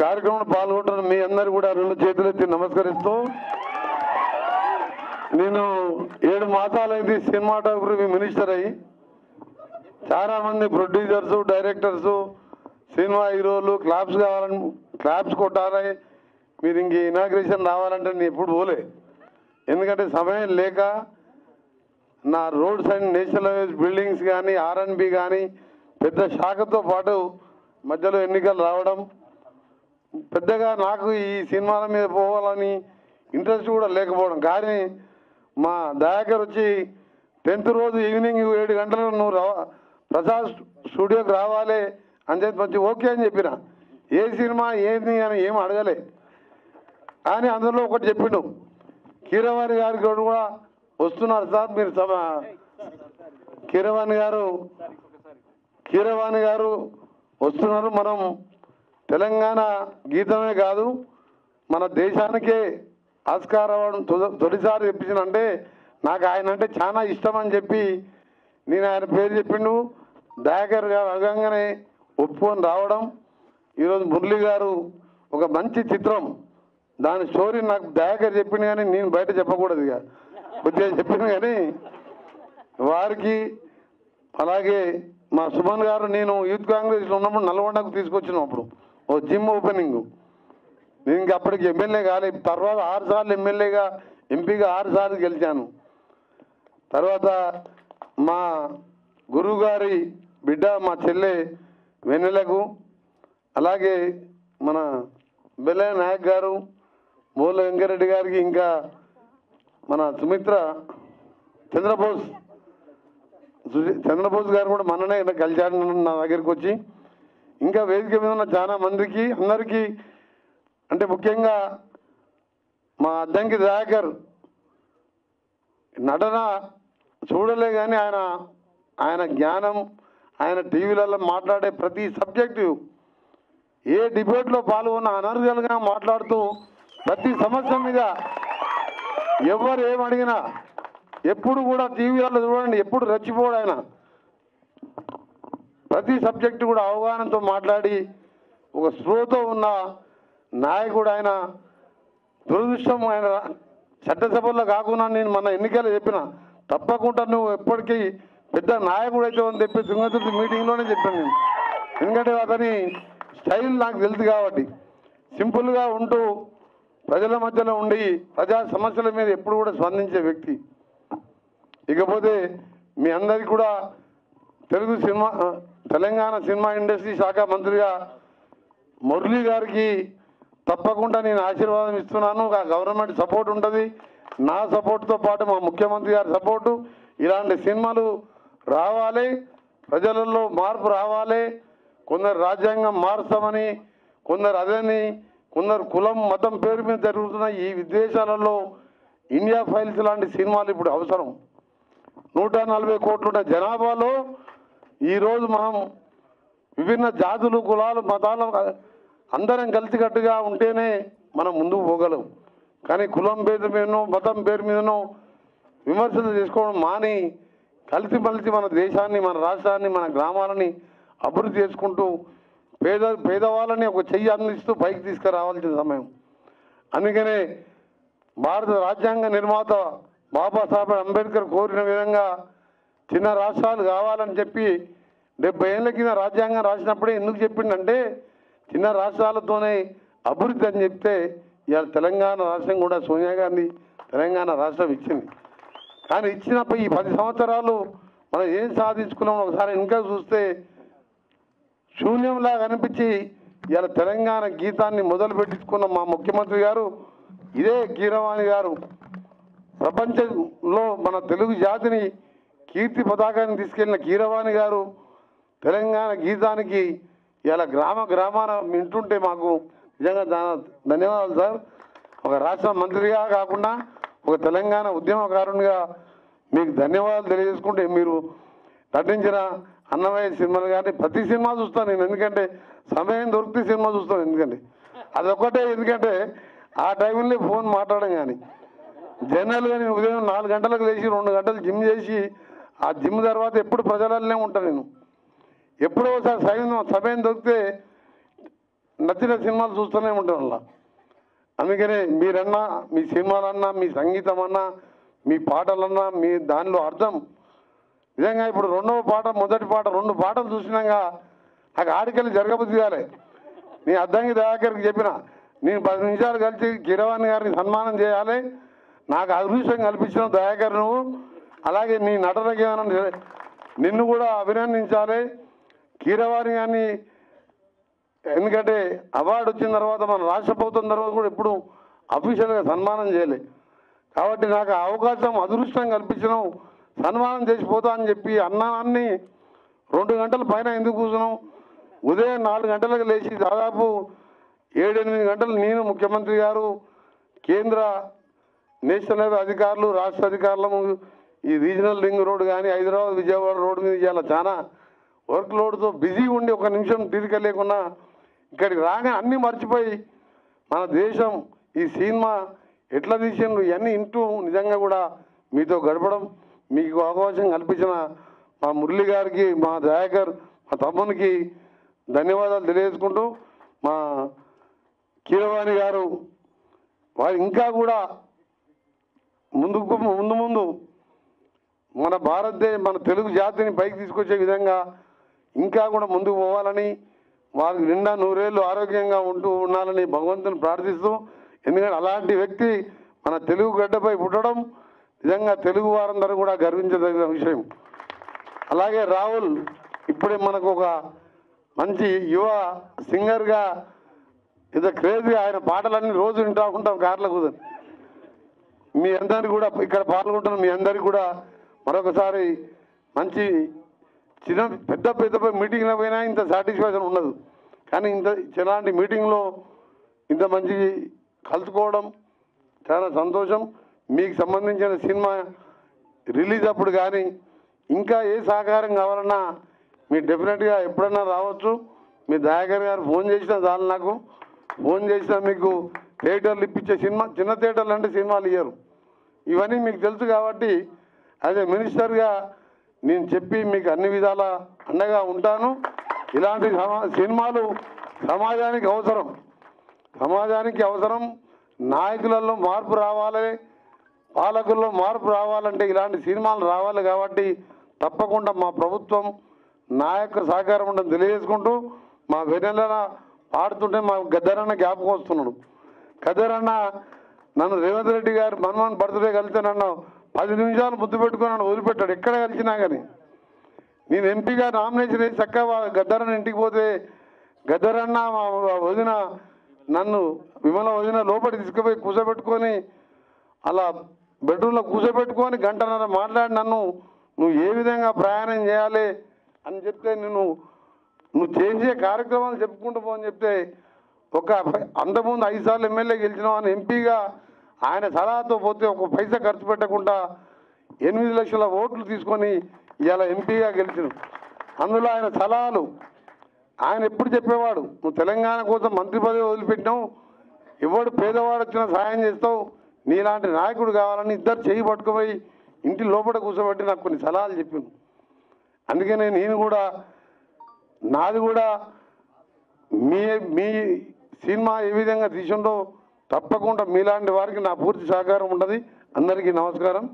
కార్యక్రమంలో పాల్గొంటున్న మీ అందరు కూడా రెండు చేతులెత్తి నమస్కరిస్తూ, నేను 7 మాసాలైంది సినిమాటోగ్రఫీ మినిస్టర్ అయ్యి. చాలా మంది ప్రొడ్యూసర్స్, డైరెక్టర్స్, సినిమా హీరోలు క్లాప్స్ కావాలని క్లాప్స్ కొట్టాలి, మీరు ఇంక ఇనాగ్రేషన్ రావాలంటే నేను ఎప్పుడు పోలే. ఎందుకంటే సమయం లేక నా roads and national highways buildings కానీ R&B కానీ పెద్ద శాఖతో పాటు మధ్యలో ఎన్నికలు రావడం, పెద్దగా నాకు ఈ సినిమాల మీద పోవాలని ఇంట్రెస్ట్ కూడా లేకపోవడం. కానీ మా దయాకర్ వచ్చి 10th రోజు ఈవినింగ్ 7 గంటలకు నువ్వు ప్రసాద్ స్టూడియోకి రావాలి అని చెప్పి మంచి ఓకే అని చెప్పిన. ఏ సినిమా ఏంది అని ఏం అడగలే. కానీ అందులో ఒకటి చెప్పిండు, కీరవాణి గారు కూడా వస్తున్నారు సార్, మీరు కీరవాణి గారు వస్తున్నారు. మనం తెలంగాణ గీతమే కాదు మన దేశానికే ఆస్కార్ అవార్డు తొలిసారి చెప్పించినంటే నాకు ఆయన అంటే చాలా ఇష్టం అని చెప్పి నేను ఆయన పేరు చెప్పిండు. దయాకర్ గారు అడగంగానే ఒప్పుకొని రావడం. ఈరోజు మురళి గారు ఒక మంచి చిత్రం, దాని స్టోరీ నాకు దయాకర్ చెప్పింది కానీ నేను బయట చెప్పకూడదు, ఇక కొద్దిగా చెప్పింది. కానీ వారికి అలాగే మా సుమన్ గారు, నేను యూత్ కాంగ్రెస్లో ఉన్నప్పుడు నల్గొండకు తీసుకొచ్చినప్పుడు ఓ జిమ్ ఓపెనింగ్, నేను ఇంక అప్పటికి ఎమ్మెల్యే కాలేదు. తర్వాత 6 సార్లు ఎమ్మెల్యేగా, ఎంపీగా 6 సార్లు గెలిచాను. తర్వాత మా గురువు గారి బిడ్డ మా చెల్లె వెన్నెలకు, అలాగే మన బెల్లయ్య నాయక్ గారు, మూల వెంకరెడ్డి గారికి, ఇంకా మన సుమిత్ర చంద్రబోస్ గారు కూడా మొన్ననే కలిశారు నా దగ్గరికి వచ్చి. ఇంకా వేదిక మీద ఉన్న చాలా మందికి అందరికీ, అంటే ముఖ్యంగా మా అద్దంకి దయాకర్ నటన చూడలే కానీ ఆయన జ్ఞానం, ఆయన టీవీలలో మాట్లాడే ప్రతి సబ్జెక్టు, ఏ డిబేట్లో పాల్గొన్న అనర్గల్గా మాట్లాడుతూ ప్రతి సమస్య మీద ఎవరు ఏమడిగినా ఎప్పుడు కూడా టీవీలలో చూడండి, ఎప్పుడు రెచ్చిపోడు ఆయన. ప్రతి సబ్జెక్టు కూడా అవగాహనతో మాట్లాడి ఒక స్పృహతో ఉన్న నాయకుడు ఆయన. దురదృష్టం ఆయన చట్టసభల్లో కాకుండా నేను మన ఎన్నికలు చెప్పిన, తప్పకుండా నువ్వు ఎప్పటికీ పెద్ద నాయకుడు అయితే అని చెప్పి తుంగతుర్తి మీటింగ్లోనే చెప్పాను నేను. ఎందుకంటే అతని స్టైల్ నాకు తెలుసు కాబట్టి, సింపుల్గా ఉంటూ ప్రజల మధ్యలో ఉండి ప్రజా సమస్యల మీద ఎప్పుడు కూడా స్పందించే వ్యక్తి. ఇకపోతే మీ అందరికీ కూడా తెలంగాణ సినిమా ఇండస్ట్రీ శాఖ మంత్రిగా మురళి గారికి తప్పకుండా నేను ఆశీర్వాదం ఇస్తున్నాను. గవర్నమెంట్ సపోర్ట్ ఉంటుంది, నా సపోర్ట్తో పాటు మా ముఖ్యమంత్రి గారి సపోర్టు. ఇలాంటి సినిమాలు రావాలి, ప్రజలలో మార్పు రావాలి. కొందరు రాజ్యాంగం మారుస్తామని, కొందరు అదని, కొందరు కులం మతం పేరు మీద జరుగుతున్న ఈ విదేశాలలో ఇండియా ఫైల్స్ లాంటి సినిమాలు ఇప్పుడు అవసరం. 140 కోట్లున్న జనాభాలో ఈరోజు మనం విభిన్న జాతులు, కులాలు, మతాలు అందరం కలిసికట్టుగా ఉంటేనే మనం ముందుకు పోగలం. కానీ కులం పేరు మీదనో మతం పేరు మీదనో విమర్శలు చేసుకోవడం మాని కలిసిమలిసి మన దేశాన్ని, మన రాష్ట్రాన్ని, మన గ్రామాలని అభివృద్ధి చేసుకుంటూ పేదవాళ్ళని ఒక చెయ్యి అందిస్తూ పైకి తీసుకురావాల్సిన సమయం. అందుకనే భారత రాజ్యాంగ నిర్మాత బాబాసాహెబ్ అంబేద్కర్ కోరిన విధంగా చిన్న రాష్ట్రాలు కావాలని చెప్పి 70 ఏళ్ళ కింద రాజ్యాంగం రాసినప్పుడే ఎందుకు చెప్పిండంటే చిన్న రాష్ట్రాలతోనే అభివృద్ధి అని చెప్తే ఇవాళ తెలంగాణ రాష్ట్రం కూడా సోనియా గాంధీ తెలంగాణ రాష్ట్రం ఇచ్చింది. కానీ ఇచ్చినప్పుడు ఈ 10 సంవత్సరాలు మనం ఏం సాధించుకున్నాం ఒకసారి ఇంకా చూస్తే శూన్యంలాగా అనిపించి ఇవాళ తెలంగాణ గీతాన్ని మొదలుపెట్టుకున్న మా ముఖ్యమంత్రి గారు ఇదే కీరవాణి గారు ప్రపంచంలో మన తెలుగు జాతిని కీర్తి పతాకాన్ని తీసుకెళ్లిన కీరవాణి గారు తెలంగాణ గీతానికి ఇలా గ్రామాన వింటుంటే మాకు నిజంగా ధన్యవాదాలు సార్. ఒక రాష్ట్ర మంత్రిగా కాకుండా ఒక తెలంగాణ ఉద్యమకారునిగా మీకు ధన్యవాదాలు తెలియజేసుకుంటే, మీరు నటించిన అన్నమయ్య సినిమాలు కానీ ప్రతి సినిమా చూస్తాను నేను. ఎందుకంటే సమయం దొరికితే సినిమా చూస్తాను. ఎందుకంటే అదొక్కటే, ఎందుకంటే ఆ టైంలో ఫోన్ మాట్లాడడం కానీ జనరల్గా నేను ఉదయం 4 గంటలకు లేచి 2 గంటలు జిమ్ చేసి ఆ జిమ్ తర్వాత ఎప్పుడు ప్రజలనే ఉంటాను నేను. ఎప్పుడో ఒకసారి సమయం దొరికితే నచ్చిన సినిమాలు చూస్తూనే ఉంటాం అలా. అందుకనే మీరన్నా, మీ సినిమాలన్నా, మీ సంగీతం అన్నా, మీ పాటలన్నా, మీ దానిలో అర్థం నిజంగా ఇప్పుడు రెండవ పాట, మొదటి పాట 2 పాటలు చూసినాక నాకు ఆడికెళ్ళి జరగబుద్ధి కాలే. నీ అద్దంకి దయాకర్కి చెప్పిన, నేను 10 నిమిషాలు కలిసి కీరవాణి గారిని సన్మానం చేయాలి, నాకు అదృష్టం కల్పించిన దయాకర్ నువ్వు, అలాగే నీ నటనకి నిన్ను కూడా అభినందించాలి. కీరవాణి గారిని ఎందుకంటే అవార్డు వచ్చిన తర్వాత మన రాష్ట్ర ప్రభుత్వం తర్వాత కూడా ఎప్పుడు అఫీషియల్గా సన్మానం చేయలే. కాబట్టి నాకు అవకాశం, అదృష్టం కల్పించడం, సన్మానం చేసిపోతా అని చెప్పి అన్నాన్ని 2 గంటల పైన ఎందుకు కూర్చున్నాం? ఉదయం 4 గంటలకు లేచి దాదాపు 7-8 గంటలు నేను, ముఖ్యమంత్రి గారు, కేంద్ర నేషనల్ హైవే అధికారులు, రాష్ట్ర అధికారులము, ఈ రీజనల్ రింగ్ రోడ్ కానీ హైదరాబాద్ విజయవాడ రోడ్డు మీద ఇవాళ చాలా వర్క్ లోడ్తో బిజీ ఉండి 1 నిమిషం తీరిక లేకున్నా ఇక్కడికి రాగానే అన్నీ మర్చిపోయి మన దేశం ఈ సినిమా ఎట్లా తీసిండ్రు ఇవన్నీ ఇంటూ నిజంగా కూడా మీతో గడపడం, మీకు అవకాశం కల్పించిన మా మురళి గారికి, మా దయాకర్, మా తమ్మునికి ధన్యవాదాలు తెలియజేసుకుంటూ, మా కీరవాణి గారు వారు ఇంకా కూడా ముందు మన మన తెలుగు జాతిని పైకి తీసుకొచ్చే విధంగా ఇంకా కూడా ముందుకు పోవాలని, వారికి నిండా 100 ఏళ్ళు ఆరోగ్యంగా ఉండాలని భగవంతుని ప్రార్థిస్తూ, ఎందుకంటే అలాంటి వ్యక్తి మన తెలుగు గడ్డపై పుట్టడం నిజంగా తెలుగు వారందరూ కూడా గర్వించదగిన విషయం. అలాగే రాహుల్ ఇప్పుడే మనకు ఒక మంచి యువ సింగర్గా ఇంత క్రేజీ, ఆయన పాటలన్నీ రోజు వింటూ ఉంటాం కార్లో కూర్చొని. మీ అందరికీ కూడా ఇక్కడ పాల్గొంటున్న మీ అందరికీ కూడా మరొకసారి మంచి పెద్ద మీటింగ్లో పోయినా ఇంత సాటిస్ఫాక్షన్ ఉండదు, కానీ ఇలాంటి మీటింగ్లో ఇంత మంచి కలుసుకోవడం చాలా సంతోషం. మీకు సంబంధించిన సినిమా రిలీజ్ అప్పుడు కానీ ఇంకా ఏ సహకారం కావాలన్నా మీరు డెఫినెట్గా ఎప్పుడన్నా రావచ్చు. మీ దయాకర్ గారు ఫోన్ చేసినా చాలు, నాకు ఫోన్ చేసినా మీకు థియేటర్లు ఇప్పించే సినిమా, చిన్న థియేటర్లు అంటే సినిమాలు ఇయ్యరు, ఇవన్నీ మీకు తెలుసు. కాబట్టి అదే మినిస్టర్గా నేను చెప్పి మీకు అన్ని విధాల అండగా ఉంటాను. ఇలాంటి సినిమాలు సమాజానికి అవసరం. నాయకులలో మార్పు రావాలి, పాలకుల్లో మార్పు రావాలంటే ఇలాంటి సినిమాలు రావాలి. కాబట్టి తప్పకుండా మా ప్రభుత్వం నాయక సహకారం ఉందని తెలియజేసుకుంటూ, మా వెన్నెల పాడుతుంటే మా గద్దరన్న జ్ఞాపకం వస్తున్నాడు. గద్దరన్న నన్ను రేవంత్ రెడ్డి గారు మన్మోహన్ బర్త్డే కలిస్తే నన్ను 10 నిమిషాలు ముద్దు పెట్టుకుని నన్ను వదిలిపెట్టాడు. ఎక్కడ కలిసినా కానీ నేను ఎంపీగా నామినేషన్ వేసి చక్కగా గద్దరన్న ఇంటికి పోతే గద్దరన్న మా వదిన నన్ను విమల వదిన లోపలికి తీసుకుపోయి కూర్చోబెట్టుకొని అలా బెడ్రూమ్లో కూర్చోబెట్టుకొని 1.5 గంటన్నర మాట్లాడి నువ్వు ఏ విధంగా ప్రయాణం చేయాలి అని చెప్తే, నువ్వు చేసే కార్యక్రమాలు చెప్పుకుంటూ పోని చెప్తే, అంతకుముందు 5 సార్లు ఎమ్మెల్యే గెలిచినావు అని ఎంపీగా ఆయన సలహాతో పోతే 1 పైసా ఖర్చు పెట్టకుండా 8 లక్షల ఓట్లు తీసుకొని ఇవాళ ఎంపీగా గెలిచిన. అందులో ఆయన సలహాలు ఆయన ఎప్పుడు చెప్పేవాడు, నువ్వు తెలంగాణ కోసం మంత్రి పదవి వదిలిపెట్టినావు, ఎవడు పేదవాడు వచ్చినా సహాయం చేస్తావు, నీలాంటి నాయకుడు కావాలని ఇద్దరు చేయి పట్టుకుపోయి ఇంటి లోపల కూర్చోబెట్టి నాకు కొన్ని సలహాలు చెప్పాను. అందుకనే నేను కూడా నాది కూడా మీ సినిమా ఏ విధంగా తీసిండో తప్పకుండా మీలాంటి వారికి నా పూర్తి సహకారం ఉన్నది. అందరికీ నమస్కారం.